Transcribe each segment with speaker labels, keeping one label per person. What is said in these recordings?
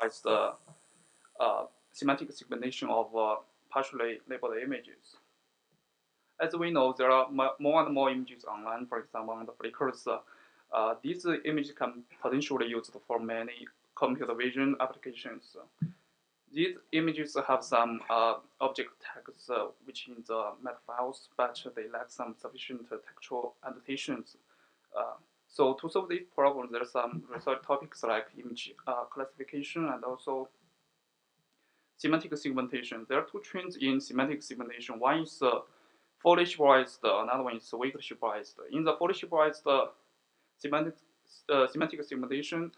Speaker 1: the semantic segmentation of partially labeled images. As we know, there are more and more images online. For example, on the Flickrs, these images can potentially used for many computer vision applications. These images have some object tags which in the meta files, but they lack some sufficient textual annotations. So to solve this problem, there are some research topics like image classification and also semantic segmentation. There are two trends in semantic segmentation. One is fully supervised, another one is weakly supervised. In the fully supervised semantic segmentation,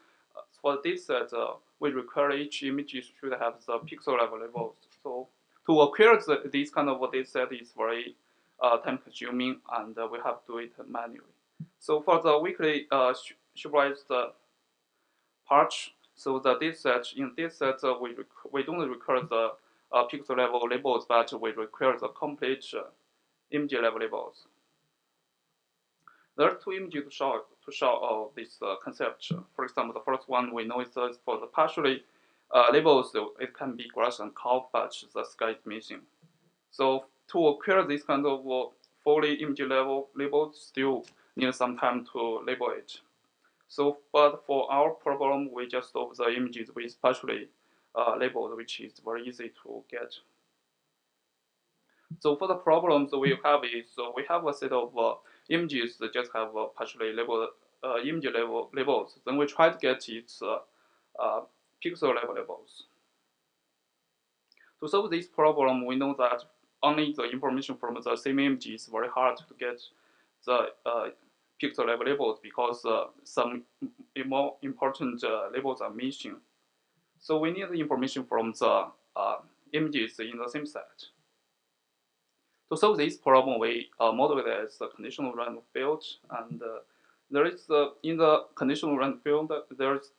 Speaker 1: for the dataset, we require each image should have the pixel level labels. So to acquire this kind of dataset is very time consuming, and we have to do it manually. So for the weakly supervised part, so the dataset in dataset we don't require the pixel level labels, but we require the complete image level labels. There are two images to show this concept. For example, the first one we know is for the partially labels, it can be grass and cow, but the sky is missing. So to acquire this kind of fully image level labels, still need some time to label it. So, but for our problem, we just solve the images with partially labeled, which is very easy to get. So for the problems we have is we have a set of images that just have partially labeled image level labels. Then we try to get its pixel level labels. To solve this problem, we know that only the information from the same image is very hard to get the pixel level labels because some more important labels are missing. So we need the information from the images in the same set. To solve this problem, we model it as a conditional random field, and there is in the conditional random field there's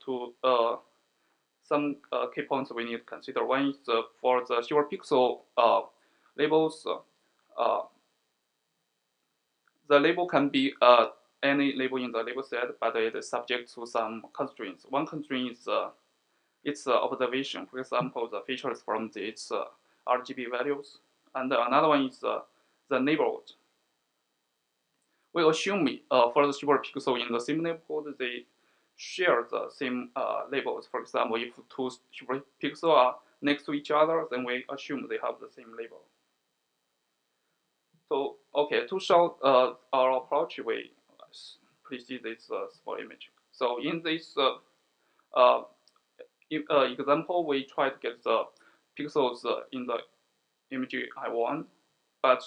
Speaker 1: some key points we need to consider. One is for the superpixel labels, the label can be any label in the label set, but it is subject to some constraints. One constraint is its observation. For example, the features from its RGB values. And another one is the neighborhood. We assume for the superpixel in the same neighborhood, they share the same labels. For example, if two superpixels are next to each other, then we assume they have the same label. So, okay, to show our approach, we please see this small image. So in this example, we try to get the pixels in the image I1, but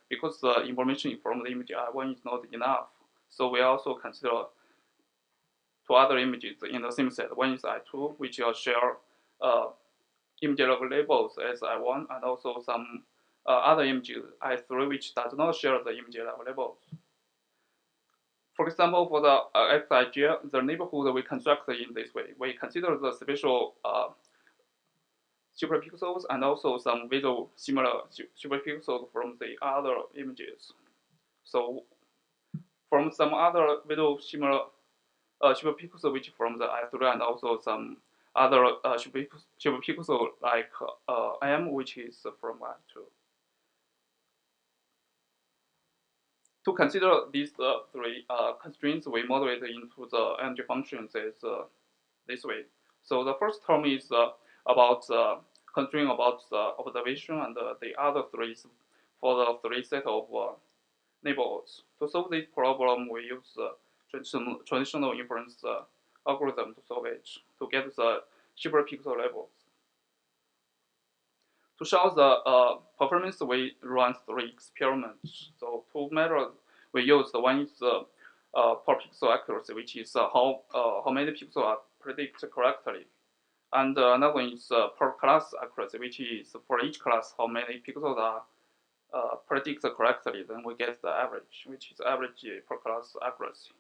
Speaker 1: because the information from the image I1 is not enough, so we also consider two other images in the same set. One is I2, which will share image level labels as I1, and also some other images I3, which does not share the image level labels. For example, for the Xij, the neighborhood we construct in this way. We consider the special superpixels and also some visual similar superpixels from the other images. So from some other visual similar superpixel which from the I3 and also some other superpixel like M, which is from I2. To consider these three constraints, we model it into the energy functions as this way. So the first term is about constraint about the observation, and the other three is for the three set of neighborhoods. To solve this problem, we use traditional inference algorithm to solve it, to get the superpixel levels. To show the performance, we run three experiments. So two methods we use. One is per pixel accuracy, which is how many pixels are predicted correctly. And another one is per class accuracy, which is for each class how many pixels are predicted correctly. Then we get the average, which is average per class accuracy.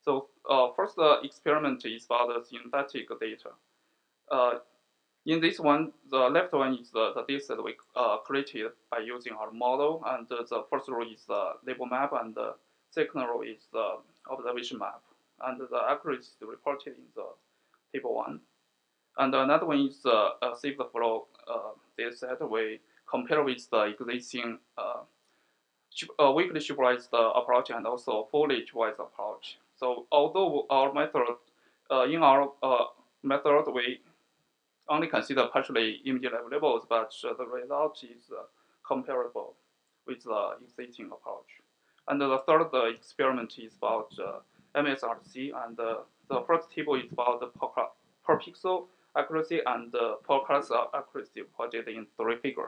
Speaker 1: So first experiment is about the synthetic data. In this one, the left one is the data that we created by using our model, and the first row is the label map, and the second row is the observation map, and the accuracy is reported in the table 1. And another one is save the flow dataset. We compare with the existing weakly supervised approach and also fully supervised approach. So although our method, in our method, we only consider partially image level labels, but the result is comparable with the existing approach. And the third experiment is about MSRC, and the first table is about the per pixel accuracy and per class accuracy projected in 3 figures.